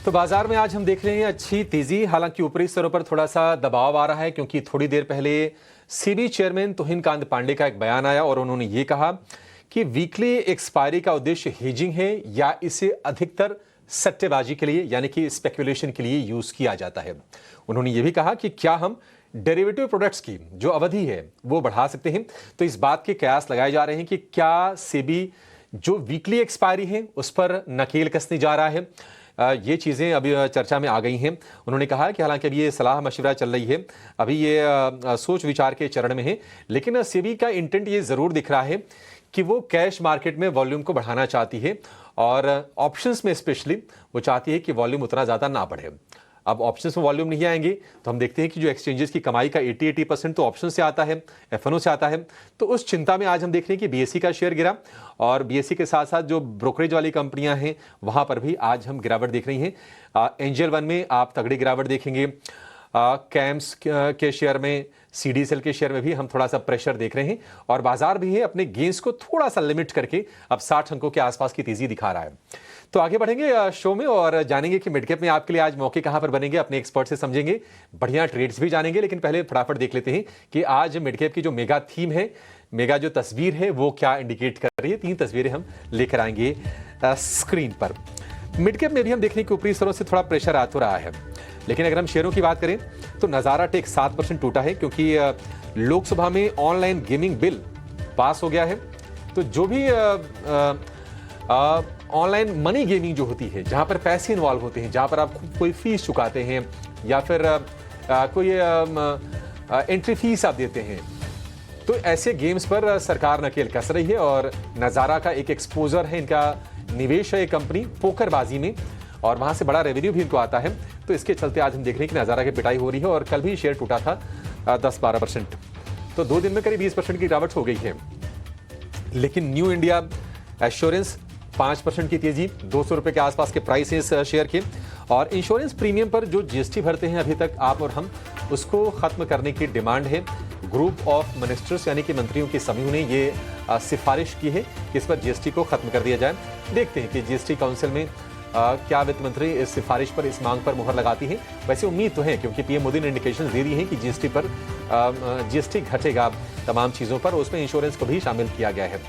तो बाजार में आज हम देख रहे हैं अच्छी तेजी, हालांकि ऊपरी स्तरों पर थोड़ा सा दबाव आ रहा है क्योंकि थोड़ी देर पहले सेबी चेयरमैन तुहिन कांत पांडे का एक बयान आया और उन्होंने ये कहा कि वीकली एक्सपायरी का उद्देश्य हेजिंग है या इसे अधिकतर सट्टेबाजी के लिए यानी कि स्पेकुलेशन के लिए यूज किया जाता है। उन्होंने ये भी कहा कि क्या हम डेरिवेटिव प्रोडक्ट्स की जो अवधि है वो बढ़ा सकते हैं। तो इस बात के कयास लगाए जा रहे हैं कि क्या सेबी जो वीकली एक्सपायरी है उस पर नकेल कसने जा रहा है। ये चीज़ें अभी चर्चा में आ गई हैं। उन्होंने कहा कि हालांकि अभी ये सलाह मशवरा चल रही है, अभी ये सोच विचार के चरण में है, लेकिन सेबी का इंटेंट ये ज़रूर दिख रहा है कि वो कैश मार्केट में वॉल्यूम को बढ़ाना चाहती है और ऑप्शंस में स्पेशली वो चाहती है कि वॉल्यूम उतना ज़्यादा ना बढ़े। अब ऑप्शंस में वॉल्यूम नहीं आएंगे तो हम देखते हैं कि जो एक्सचेंजेस की कमाई का 80% तो ऑप्शन से आता है, एफएनओ से आता है। तो उस चिंता में आज हम देख रहे हैं कि बीएसई का शेयर गिरा और बीएसई के साथ साथ जो ब्रोकरेज वाली कंपनियां हैं वहां पर भी आज हम गिरावट देख रही हैं। एंजल वन में आप तगड़ी गिरावट देखेंगे। कैम्स के शेयर में, सीडीएसएल के शेयर में भी हम थोड़ा सा प्रेशर देख रहे हैं और बाजार भी है अपने गेंस को थोड़ा सा लिमिट करके अब 60 अंकों के आसपास की तेजी दिखा रहा है। तो आगे बढ़ेंगे शो में और जानेंगे कि मिड कैप में आपके लिए आज मौके कहां पर बनेंगे, अपने एक्सपर्ट से समझेंगे, बढ़िया ट्रेड्स भी जानेंगे। लेकिन पहले फटाफट देख लेते हैं कि आज मिड कैप की जो मेगा थीम है, मेगा जो तस्वीर है वो क्या इंडिकेट कर रही है। 3 तस्वीरें हम लेकर आएंगे स्क्रीन पर। मिड कैप में भी हम देखने के ऊपरी स्तरों से थोड़ा प्रेशर आ तो रहा है, लेकिन अगर हम शेयरों की बात करें तो नजारा टेक 7% टूटा है क्योंकि लोकसभा में ऑनलाइन गेमिंग बिल पास हो गया है। तो जो भी ऑनलाइन मनी गेमिंग जो होती है, जहां पर पैसे इन्वॉल्व होते हैं, जहां पर आप कोई फीस चुकाते हैं या फिर कोई एंट्री फीस आप देते हैं, तो ऐसे गेम्स पर सरकार नकेल कस रही है और नजारा का एक एक्सपोजर है, इनका निवेश है एक कंपनी पोकरबाजी में और वहां से बड़ा रेवेन्यू भी इनको आता है। तो इसके चलते आज हम देख रहे हैं कि नजारा की पिटाई हो रही है और कल भी शेयर टूटा था 10-12%। तो 2 दिन में करीब 20% की गिरावट हो गई है। लेकिन न्यू इंडिया एश्योरेंस 5% की तेजी, 200 रुपए के आसपास के प्राइस है इस शेयर के। और इंश्योरेंस प्रीमियम पर जो जीएसटी भरते हैं अभी तक आप और हम, उसको खत्म करने की डिमांड है। ग्रुप ऑफ मिनिस्टर्स यानी कि मंत्रियों की समूह ने ये सिफारिश की है कि इस पर जीएसटी को खत्म कर दिया जाए। देखते हैं कि जीएसटी काउंसिल में क्या वित्त मंत्री इस सिफारिश पर, इस मांग पर मुहर लगाती है। वैसे उम्मीद तो है क्योंकि पीएम मोदी ने इंडिकेशन दे दी है कि जीएसटी पर जीएसटी घटेगा तमाम चीजों पर, उसमें इंश्योरेंस को भी शामिल किया गया है।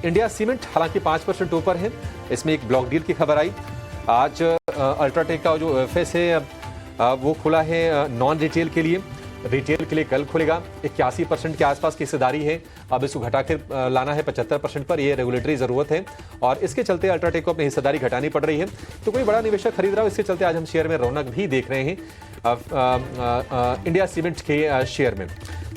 इंडिया सीमेंट हालांकि 5% ऊपर है, इसमें एक ब्लॉक डील की खबर आई। आज अल्ट्राटेक का जो एफएस है वो खुला है नॉन रिटेल के लिए, रिटेल के लिए कल खुलेगा। 81% के आसपास की हिस्सेदारी है, अब इसको घटाकर लाना है 75% पर, यह रेगुलेटरी जरूरत है और इसके चलते अल्ट्राटेक को अपनी हिस्सेदारी घटानी पड़ रही है। तो कोई बड़ा निवेशक खरीद रहा हो, इसके चलते आज हम शेयर में रौनक भी देख रहे हैं इंडिया सीमेंट के शेयर में।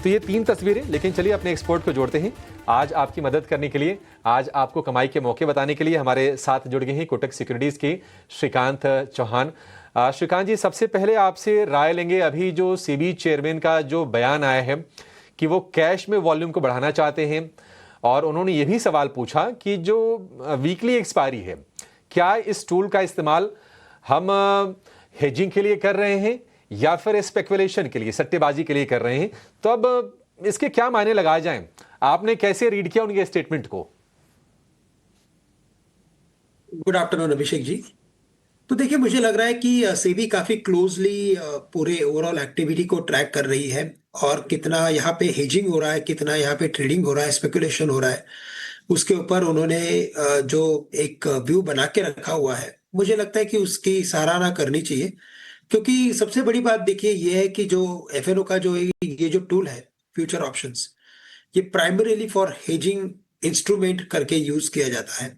तो ये 3 तस्वीरें, लेकिन चलिए अपने एक्सपर्ट को जोड़ते हैं। आज आपकी मदद करने के लिए, आज आपको कमाई के मौके बताने के लिए हमारे साथ जुड़ गए हैं कोटक सिक्योरिटीज के श्रीकांत चौहान। श्रीकांत जी, सबसे पहले आपसे राय लेंगे, अभी जो सेबी चेयरमैन का जो बयान आया है कि वो कैश में वॉल्यूम को बढ़ाना चाहते हैं और उन्होंने ये भी सवाल पूछा कि जो वीकली एक्सपायरी है, क्या इस टूल का इस्तेमाल हम हेजिंग के लिए कर रहे हैं या फिर स्पेकुलेशन के लिए, सट्टेबाजी के लिए कर रहे हैं। तो अब इसके क्या मायने लगाए जाएं, आपने कैसे रीड किया उनके स्टेटमेंट को? Good afternoon Abhishek ji. तो देखिए, मुझे लग रहा है कि सेबी काफी क्लोजली पूरे ओवरऑल एक्टिविटी को ट्रैक कर रही है और कितना यहाँ पे हेजिंग हो रहा है, कितना यहाँ पे ट्रेडिंग हो रहा है, स्पेकुलेशन हो रहा है, उसके ऊपर उन्होंने जो एक व्यू बना के रखा हुआ है, मुझे लगता है कि उसकी सराहना करनी चाहिए। क्योंकि सबसे बड़ी बात देखिए ये है कि जो एफएनओ का जो ये जो टूल है, फ्यूचर ऑप्शंस, ये प्राइमरीली फॉर हेजिंग इंस्ट्रूमेंट करके यूज किया जाता है।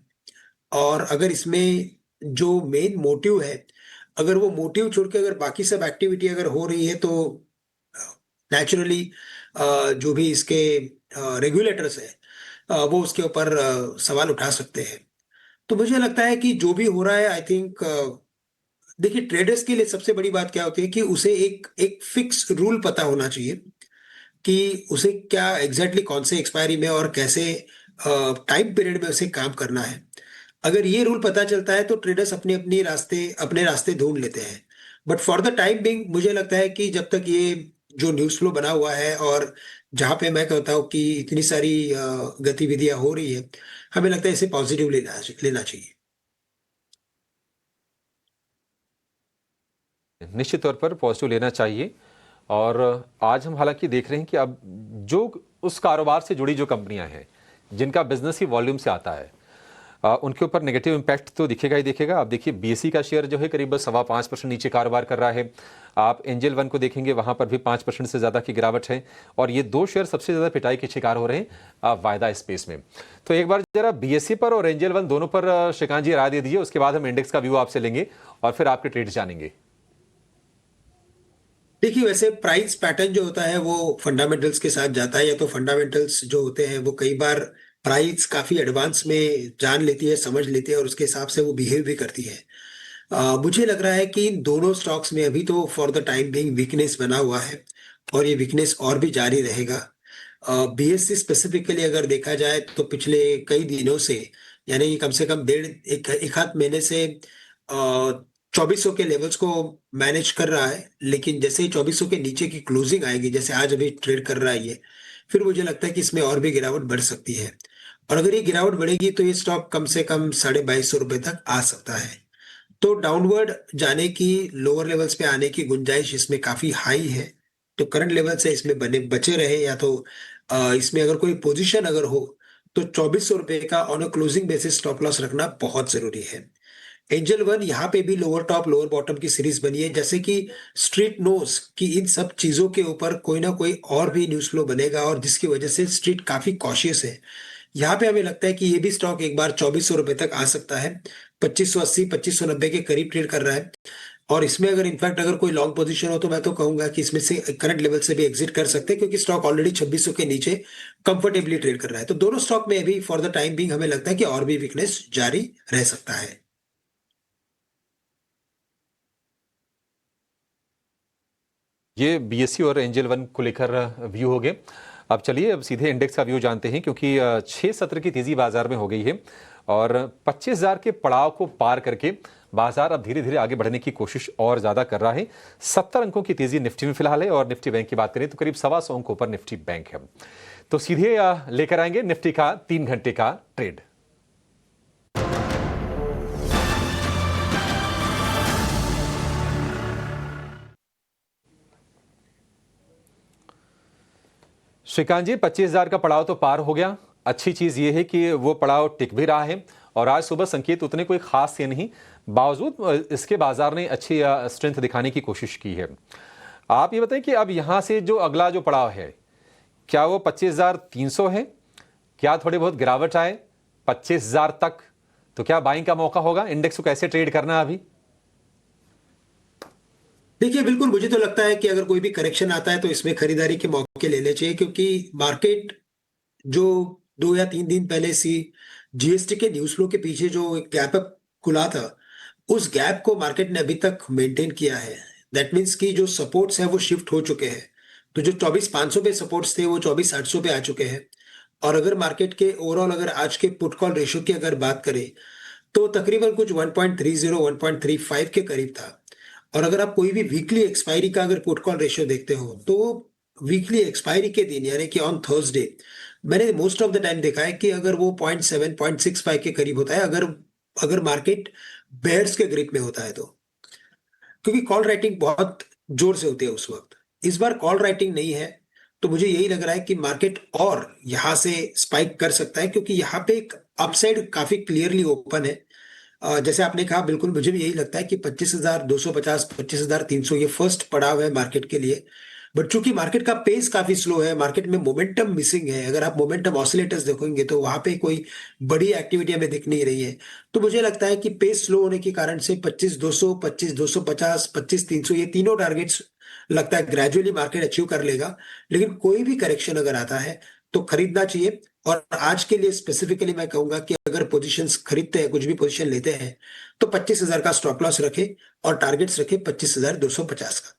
और अगर इसमें जो मेन मोटिव है, अगर वो मोटिव छोड़ के अगर बाकी सब एक्टिविटी अगर हो रही है, तो नेचुरली जो भी इसके रेगुलेटर्स है वो उसके ऊपर सवाल उठा सकते हैं। तो मुझे लगता है कि जो भी हो रहा है, आई थिंक देखिए, ट्रेडर्स के लिए सबसे बड़ी बात क्या होती है कि उसे एक एक फिक्स रूल पता होना चाहिए कि उसे क्या एग्जैक्टली कौन से एक्सपायरी में और कैसे टाइम पीरियड में उसे काम करना है। अगर ये रूल पता चलता है तो ट्रेडर्स अपने रास्ते ढूंढ लेते हैं। But for the time being मुझे लगता है कि जब तक ये जो न्यूज फ्लो बना हुआ है और जहां पे मैं कहता हूँ कि इतनी सारी गतिविधियां हो रही है, हमें लगता है इसे पॉजिटिव लेना लेना चाहिए। निश्चित तौर पर पॉजिटिव लेना चाहिए। और आज हम हालांकि देख रहे हैं कि अब जो उस कारोबार से जुड़ी जो कंपनियां हैं जिनका बिजनेस ही वॉल्यूम से आता है, उनके ऊपर नेगेटिव इम्पैक्ट तो दिखेगा ही दिखेगा। आप देखिए बीएसई का शेयर जो है करीब 5.25% नीचे कारोबार कर रहा है। आप एंजल वन को देखेंगे, वहां पर भी 5% से ज़्यादा की गिरावट है। और ये दो शेयर सबसे ज़्यादा पिटाई के शिकार हो रहे हैं वायदा स्पेस में। तो एक बार जरा बीएसई पर और एंजल वन दोनों पर श्रीकांत जी राय दे दीजिए, उसके बाद हम इंडेक्स का व्यू आपसे लेंगे और फिर आपके ट्रेड जानेंगे। देखिए, वैसे प्राइस पैटर्न जो होता है वो फंडामेंटल्स के साथ जाता है, या तो फंडामेंटल्स जो होते हैं वो कई बार प्राइस काफी एडवांस में जान लेती है, समझ लेती है, और उसके हिसाब से वो बिहेव भी करती है। मुझे लग रहा है कि इन दोनों स्टॉक्स में अभी तो for the time being weakness बना हुआ है, और ये वीकनेस और भी जारी रहेगा। बीएससी स्पेसिफिकली अगर देखा जाए तो पिछले कई दिनों से, यानी कि कम से कम डेढ़ एक आध महीने से 2400 के लेवल्स को मैनेज कर रहा है। लेकिन जैसे ही 2400 के नीचे की क्लोजिंग आएगी, जैसे आज अभी ट्रेड कर रहा है ये, फिर मुझे लगता है कि इसमें और भी गिरावट बढ़ सकती है। और अगर ये गिरावट बढ़ेगी तो ये स्टॉक कम से कम 2250 रुपए तक आ सकता है। तो डाउनवर्ड जाने की, लोअर लेवल्स पे आने की गुंजाइश इसमें काफी हाई है। तो करंट लेवल से इसमें बने बचे रहे, या तो इसमें अगर कोई पोजीशन अगर हो तो 2400 रुपए का on a closing basis stop loss रखना बहुत जरूरी है। एंजल वन यहाँ पे भी लोअर टॉप लोअर बॉटम की सीरीज बनी है, जैसे कि स्ट्रीट नोस कि इन सब चीजों के ऊपर कोई ना कोई और भी न्यूज फ्लो बनेगा, और जिसकी वजह से स्ट्रीट काफी कॉशियस है। यहाँ पे हमें लगता है कि ये भी स्टॉक एक बार 2400 रुपए तक आ सकता है। 2580 2590 के करीब ट्रेड कर रहा है। और इसमें अगर इनफैक्ट अगर कोई लॉन्ग पोजीशन हो तो मैं तो कहूंगा कि इसमें से करंट लेवल से भी एग्जिट कर सकते हैं, क्योंकि स्टॉक ऑलरेडी 2600 के नीचे कंफर्टेबली ट्रेड कर रहा है। तो दोनों स्टॉक में अभी फॉर द टाइम बिंग हमें लगता है कि और भी वीकनेस जारी रह सकता है। ये बीएससी और एंजल वन को लेकर व्यू हो गए। अब चलिए अब सीधे इंडेक्स का व्यू जानते हैं, क्योंकि 6 सत्र की तेजी बाजार में हो गई है और 25,000 के पड़ाव को पार करके बाजार अब धीरे धीरे आगे बढ़ने की कोशिश और ज्यादा कर रहा है। 70 अंकों की तेजी निफ्टी में फिलहाल है, और निफ्टी बैंक की बात करें तो करीब 125 अंकों पर निफ्टी बैंक है। तो सीधे लेकर आएंगे निफ्टी का 3 घंटे का ट्रेड। श्रीकांत जी, 25,000 का पड़ाव तो पार हो गया। अच्छी चीज ये है कि वो पड़ाव टिक भी रहा है, और आज सुबह संकेत उतने कोई खास से नहीं, बावजूद इसके बाजार ने अच्छी स्ट्रेंथ दिखाने की कोशिश की है। आप ये बताएं कि अब यहां से जो अगला जो पड़ाव है, क्या वो 25,300 है? क्या थोड़ी बहुत गिरावट आए 25,000 तक तो क्या बाइंग का मौका होगा? इंडेक्स को कैसे ट्रेड करना है अभी? देखिए, बिल्कुल मुझे तो लगता है कि अगर कोई भी करेक्शन आता है तो इसमें खरीदारी के मौके लेने चाहिए, क्योंकि मार्केट जो 2 या 3 दिन पहले सी जीएसटी के न्यूज फ्लो के पीछे जो एक गैप अप खुला था, उस गैप को मार्केट ने अभी तक मेंटेन किया है। दैट मीन्स कि जो सपोर्ट्स है वो शिफ्ट हो चुके हैं। तो जो 24,500 पे सपोर्ट्स थे वो 24,800 पे आ चुके हैं। और अगर मार्केट के ओवरऑल अगर आज के पुट कॉल रेशियो की अगर बात करें तो तकरीबन कुछ 1.30 1.35 के करीब था। और अगर आप कोई भी वीकली एक्सपायरी का अगर पुट कॉल रेशियो देखते हो तो वीकली एक्सपायरी के दिन, यानी कि ऑन थर्सडे, मैंने मोस्ट ऑफ द टाइम देखा है कि अगर वो 0.7 0.65 के करीब होता है, अगर अगर मार्केट बेयर्स के ग्रिप में होता है तो, क्योंकि कॉल राइटिंग बहुत जोर से होती है उस वक्त। इस बार कॉल राइटिंग नहीं है, तो मुझे यही लग रहा है कि मार्केट और यहां से स्पाइक कर सकता है, क्योंकि यहाँ पे एक अपसाइड काफी क्लियरली ओपन है। जैसे आपने कहा, बिल्कुल मुझे भी यही लगता है कि 25,250 25,300 ये फर्स्ट पड़ाव है मार्केट के लिए। बट चूंकि मार्केट का पेस काफी स्लो है, मार्केट में मोमेंटम मिसिंग है, अगर आप मोमेंटम ऑसिलेटर्स देखोगे तो वहां पे कोई बड़ी एक्टिविटी हमें दिख नहीं रही है। तो मुझे लगता है कि पेस स्लो होने के कारण से 25,200 25,250 25,300 ये तीनों टारगेट्स लगता है ग्रेजुअली मार्केट अचीव कर लेगा। लेकिन कोई भी करेक्शन अगर आता है तो खरीदना चाहिए। और आज के लिए स्पेसिफिकली मैं कहूंगा कि अगर पोजीशंस खरीदते हैं, कुछ भी पोजीशन लेते हैं, तो 25,000 का स्टॉप लॉस रखे और टारगेट्स रखे 25,250 का।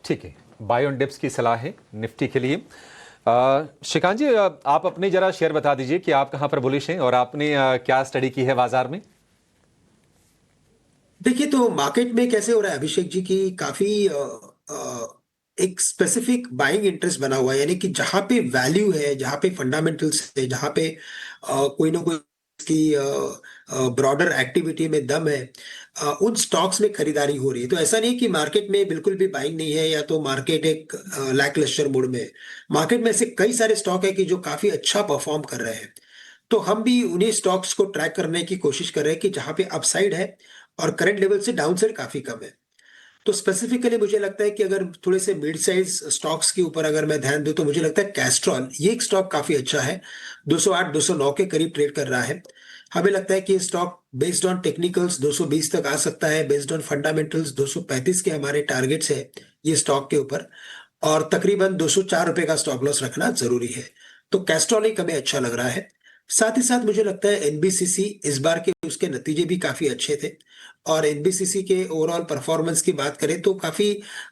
ठीक है, बाय ऑन डिप्स की सलाह है निफ्टी के लिए। श्रीकांत जी, आप अपने जरा शेयर बता दीजिए कि आप कहां पर बुलिश हैं और आपने क्या स्टडी की है बाजार में। देखिए, तो मार्केट में कैसे हो रहा है अभिषेक जी की काफी एक स्पेसिफिक बाइंग इंटरेस्ट बना हुआ है, यानी कि जहां पे वैल्यू है, जहां पे फंडामेंटल्स है, जहां पे कोई ना कोई की ब्रॉडर एक्टिविटी में दम है, उन स्टॉक्स में खरीदारी हो रही है। तो ऐसा नहीं कि मार्केट में बिल्कुल भी बाइंग नहीं है या तो मार्केट एक लैकलस्टर मोड में है। मार्केट में ऐसे कई सारे स्टॉक है कि जो काफी अच्छा परफॉर्म कर रहे हैं। तो हम भी उन्हीं स्टॉक्स को ट्रैक करने की कोशिश कर रहे हैं कि जहां पे अपसाइड है और करंट लेवल से डाउनसाइड काफी कम है। तो स्पेसिफिकली मुझे लगता है कि अगर थोड़े से मिड साइज स्टॉक्स के ऊपर अगर मैं ध्यान दूं तो मुझे लगता है कैस्ट्रॉल ये एक स्टॉक काफी अच्छा है। 208 209 के करीब ट्रेड कर रहा है। हमें लगता है कि ये स्टॉक बेस्ड ऑन टेक्निकल्स 220 तक आ सकता है, बेस्ड ऑन फंडामेंटल्स 235 के हमारे टारगेट्स है ये स्टॉक के ऊपर। और तकरीबन 204 रुपए का स्टॉप लॉस रखना जरूरी है। तो कैस्ट्रॉल एक हमें अच्छा लग रहा है। साथ ही साथ मुझे लगता है एनबीसीसी इस बार के उसके नतीजे भी काफी अच्छे थे। और एनबीसीसी के ओवरऑल परफॉर्मेंस की बात करें तो काफी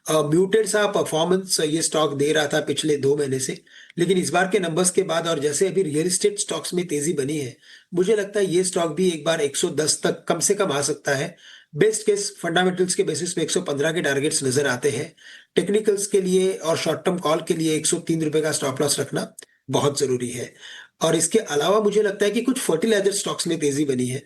म्यूटेड सा परफॉर्मेंस ये स्टॉक दे रहा था पिछले 2 महीने से। लेकिन इस बार के नंबर्स के बाद और जैसे अभी रियल एस्टेट स्टॉक्स में तेजी बनी है, मुझे लगता है ये स्टॉक भी एक बार 110 तक कम से कम आ सकता है। बेस्ट केस फंडामेंटल्स के बेसिस पे 115 के टारगेट्स नजर आते हैं। टेक्निकल्स के लिए और शॉर्ट टर्म कॉल के लिए 103 रुपए का स्टॉप लॉस रखना बहुत जरूरी है। और इसके अलावा मुझे लगता है कि कुछ फर्टिलाइजर स्टॉक्स में तेजी बनी है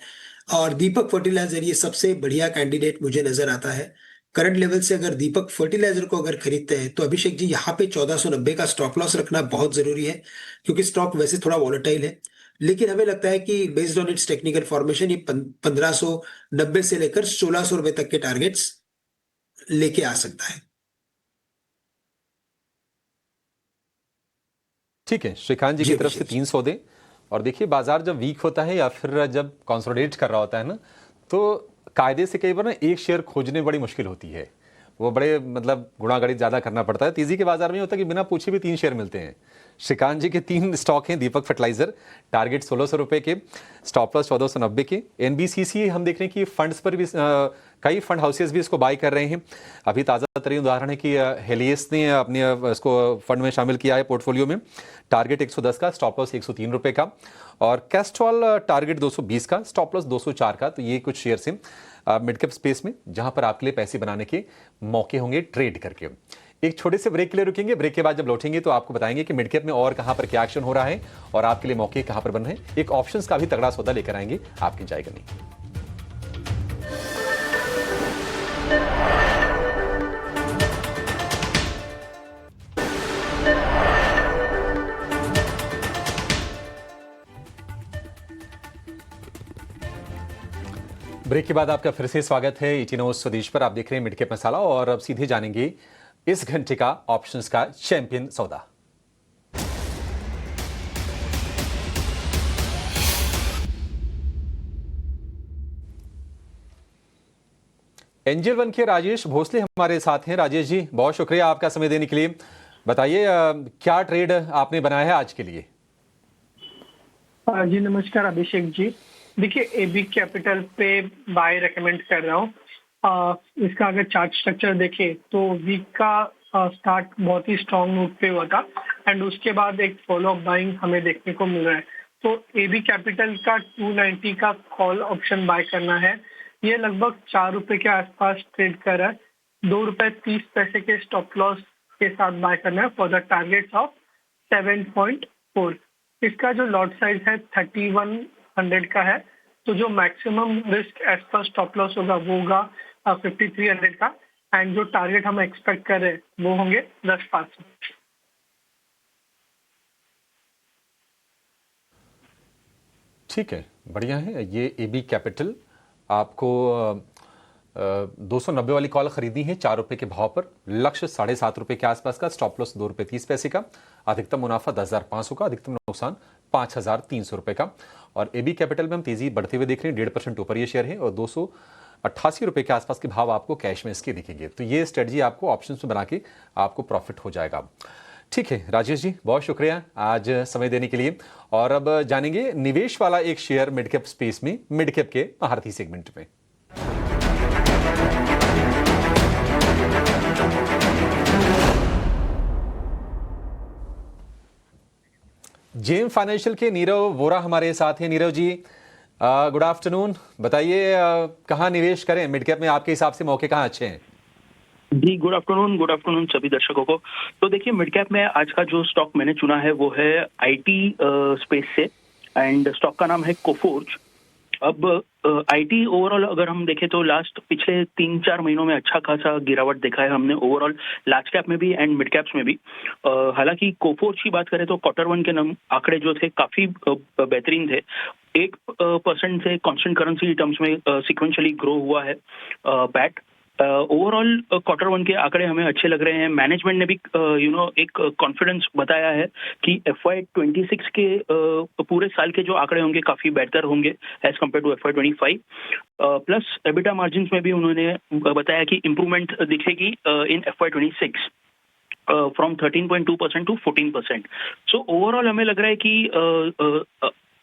और दीपक फर्टिलाइजर ये सबसे बढ़िया कैंडिडेट मुझे नजर आता है। करंट लेवल से अगर दीपक फर्टिलाइजर को अगर खरीदते हैं तो अभिषेक जी यहाँ पे 1490 का स्टॉप लॉस रखना बहुत जरूरी है, क्योंकि स्टॉक वैसे थोड़ा वॉलेटाइल है। लेकिन हमें लगता है कि based on it's technical formation ये 1590 से लेकर 1600 रुपए तक के टारगेट्स लेके आ सकता है। ठीक है, श्रीकांत जी जी की तरफ से अभिषेक जी। 3 सौदे। और देखिए, बाजार जब वीक होता है या फिर जब कंसोलिडेट कर रहा होता है ना, तो कायदे से कई बार ना एक शेयर खोजने बड़ी मुश्किल होती है। वो बड़े मतलब गुणागणित ज्यादा करना पड़ता है। तेजी के बाजार में होता है कि बिना पूछे भी 3 शेयर मिलते हैं। श्रीकांत जी के 3 स्टॉक हैं। दीपक फर्टिलाइजर टारगेट 1600 रुपए के, स्टॉप लॉस 1490 के। एनबीसीसी हम देख रहे हैं कि फंड्स पर भी कई फंड हाउसेस भी इसको बाय कर रहे हैं। अभी ताज़ा तरीन उदाहरण है कि हेलियस ने अपने इसको फंड में शामिल किया है पोर्टफोलियो में। टारगेट 110 का, स्टॉप लॉस 103 रुपए का। और कैस्ट्रॉल टारगेट 220 का, स्टॉप लॉस 204 का। तो ये कुछ शेयर हैं मिड कैप स्पेस में जहां पर आपके लिए पैसे बनाने के मौके होंगे ट्रेड करके। एक छोटे से ब्रेक के लिए रुकेंगे। ब्रेक के बाद जब लौटेंगे तो आपको बताएंगे कि मिड कैप में और कहां पर क्या एक्शन हो रहा है और आपके लिए मौके कहां पर बन रहे हैं। एक ऑप्शंस का भी तगड़ा सौदा लेकर आएंगे, आपकी जाएगा नहीं। ब्रेक के बाद आपका फिर से स्वागत है ईटी न्यूज़ स्वदेश पर। आप देख रहे हैं मिड कैप मसाला और अब सीधे जानेंगे इस घंटे का ऑप्शंस का चैंपियन सौदा। एंजल वन के राजेश भोसले हमारे साथ हैं। राजेश जी, बहुत शुक्रिया आपका समय देने के लिए। बताइए क्या ट्रेड आपने बनाया है आज के लिए? जी नमस्कार अभिषेक जी। देखिए, एबी कैपिटल पे बाय रेकमेंड कर रहा हूँ। इसका अगर चार्ट स्ट्रक्चर देखें तो वीक का स्टार्ट बहुत ही स्ट्रॉन्ग नोट पे हुआ था एंड उसके बाद एक फॉलो अप बाइंग हमें देखने को मिल रहा है। तो एबी कैपिटल का 290 का कॉल ऑप्शन बाय करना है। ये लगभग 4 रुपए के आसपास ट्रेड कर रहा है। 2 रुपए 30 पैसे के स्टॉप लॉस के साथ बाय करना है फॉर द टारगेट ऑफ 7.4। इसका जो लॉट साइज है 3100 का है। तो जो maximum risk as per stop loss होगा वो होगा 5300 का एंड जो टारगेट हम एक्सपेक्ट कर रहे हैं वो होंगे 10%। ठीक है, बढ़िया है। ये एबी कैपिटल आपको 290 वाली कॉल खरीदनी है 4 रुपए के भाव पर। लक्ष्य 7.5 रुपए के आसपास का, स्टॉप लॉस 2 रुपए 30 पैसे का। अधिकतम मुनाफा 10,500 का, अधिकतम नुकसान 5,300 रुपए का। और एबी कैपिटल में हम तेजी बढ़ते हुए देख रहे हैं। 1.5% ऊपर ये शेयर है और 288 रुपए के आसपास के भाव आपको कैश में इसके दिखेंगे। तो ये स्ट्रेटजी आपको ऑप्शंस में बना के आपको प्रॉफिट हो जाएगा। ठीक है राजेश जी, बहुत शुक्रिया आज समय देने के लिए। और अब जानेंगे निवेश वाला एक शेयर मिड कैप स्पेस में, मिड कैप के महारथी सेगमेंट में। जेम फाइनेंशियल के नीरव वोरा हमारे साथ हैं। नीरव जी, गुड आफ्टरनून। बताइए कहाँ निवेश करें मिड कैप में, आपके हिसाब से मौके कहाँ अच्छे हैं? जी गुड आफ्टरनून सभी दर्शकों को। तो देखिए, मिड कैप में आज का जो स्टॉक मैंने चुना है वो है आईटी स्पेस से एंड स्टॉक का नाम है कोफोर्ज। अब आईटी ओवरऑल अगर हम देखें तो लास्ट पिछले 3-4 महीनों में अच्छा खासा गिरावट देखा है हमने ओवरऑल लार्ज कैप में भी एंड मिड कैप्स में भी। हालांकि कोफोर्ज की बात करें तो Q1 के आंकड़े जो थे काफी बेहतरीन थे। 1% से कांस्टेंट करेंसी टर्म्स में सिक्वेंशियली ग्रो हुआ है पैट। ओवरऑल Q1 के आंकड़े हमें अच्छे लग रहे हैं। मैनेजमेंट ने भी एक कॉन्फिडेंस बताया है कि FY26 के पूरे साल के जो आंकड़े होंगे काफी बेहतर होंगे as compared to FY25। Plus EBITDA margins में भी उन्होंने बताया कि इम्प्रूवमेंट दिखेगी in FY26 from 13.2% to 14%। So overall हमें लग रहा है कि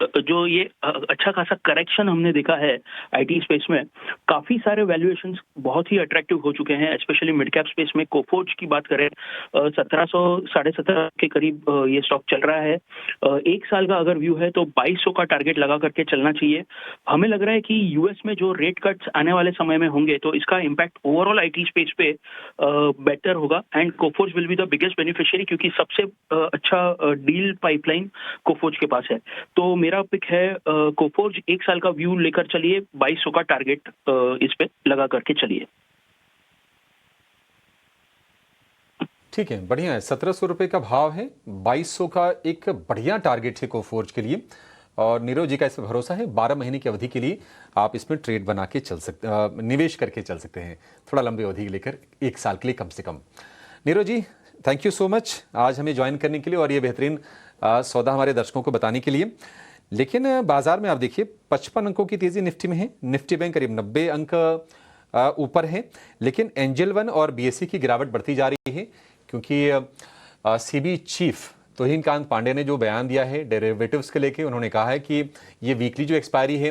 जो ये अच्छा खासा करेक्शन हमने देखा है आईटी स्पेस में, काफी सारे वैल्यूएशंस बहुत ही अट्रैक्टिव हो चुके हैं। स्पेशली मिड कैप स्पेस में कोफोर्ज की बात करें 1700-17.5 के करीब ये स्टॉक चल रहा है। एक साल का अगर व्यू है तो 2200 का टारगेट लगा करके चलना चाहिए। हमें लग रहा है कि यूएस में जो रेट कट्स आने वाले समय में होंगे तो इसका इम्पैक्ट ओवरऑल आईटी स्पेस पे बेटर होगा and Coforge will be the biggest beneficiary, क्योंकि सबसे अच्छा डील पाइपलाइन कोफोर्ज के पास है। तो मेरा पिक है कोफोर्ज। एक साल का व्यू लेकर चलिए, 2200 का टारगेट इस पे लगा करके चलिए। ठीक है, बढ़िया है। 1700 रुपये का भाव है, 2200 का एक बढ़िया टारगेट है कोफोर्ज के लिए और नीरव जी का इस पर भरोसा है। 12 महीने की अवधि के लिए आप इसमें ट्रेड बना के चल सकते, निवेश करके चल सकते हैं, थोड़ा लंबी अवधि लेकर, एक साल के लिए कम से कम। नीरव जी, थैंक यू सो मच आज हमें ज्वाइन करने के लिए और ये बेहतरीन सौदा हमारे दर्शकों को बताने के लिए। लेकिन बाजार में आप देखिए 55 अंकों की तेजी निफ्टी में है। निफ्टी बैंक करीब 90 अंक ऊपर है, लेकिन एंजल वन और बीएसई की गिरावट बढ़ती जा रही है, क्योंकि सीबी चीफ तुहिन कांत पांडे ने जो बयान दिया है डेरिवेटिव्स के लेके, उन्होंने कहा है कि ये वीकली जो एक्सपायरी है,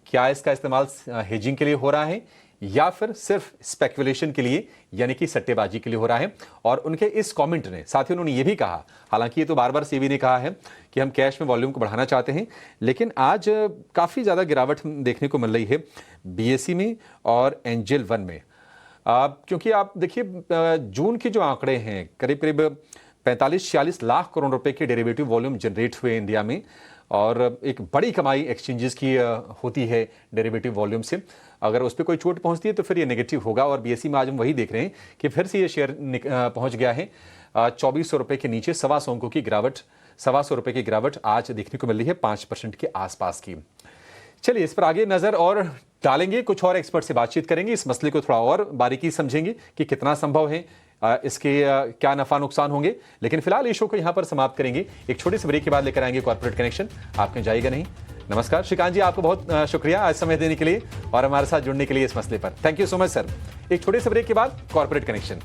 क्या इसका इस्तेमाल हेजिंग के लिए हो रहा है या फिर सिर्फ स्पेकुलेशन के लिए, यानी कि सट्टेबाजी के लिए हो रहा है। और उनके इस कमेंट ने, साथ ही उन्होंने ये भी कहा, हालांकि ये तो बार बार सेबी ने कहा है कि हम कैश में वॉल्यूम को बढ़ाना चाहते हैं, लेकिन आज काफ़ी ज़्यादा गिरावट देखने को मिल रही है बीएसई में और एंजल वन में। क्योंकि आप देखिए जून के जो आंकड़े हैं, करीब करीब 45-46 लाख करोड़ रुपए के डेरिवेटिव वॉल्यूम जनरेट हुए इंडिया में और एक बड़ी कमाई एक्सचेंजेस की होती है डेरिवेटिव वॉल्यूम से। अगर उस पर कोई चोट पहुंचती है तो फिर ये नेगेटिव होगा और बीएसई में आज हम वही देख रहे हैं कि फिर से ये शेयर पहुंच गया है 2400 रुपये के नीचे। 125 अंकों की गिरावट, 125 रुपये की गिरावट आज देखने को मिल रही है 5% के आसपास की। चलिए इस पर आगे नजर और डालेंगे, कुछ और एक्सपर्ट से बातचीत करेंगे, इस मसले को थोड़ा और बारीकी समझेंगे कि कितना संभव है, इसके क्या नफा नुकसान होंगे। लेकिन फिलहाल इस शो को यहाँ पर समाप्त करेंगे। एक छोटे से ब्रेक के बाद लेकर आएंगे कॉर्पोरेट कनेक्शन, आप कहीं जाइएगा नहीं। नमस्कार श्रीकांत जी, आपको बहुत शुक्रिया आज समय देने के लिए और हमारे साथ जुड़ने के लिए इस मसले पर। Thank you so much sir. एक छोटे से ब्रेक के बाद कॉर्पोरेट कनेक्शन।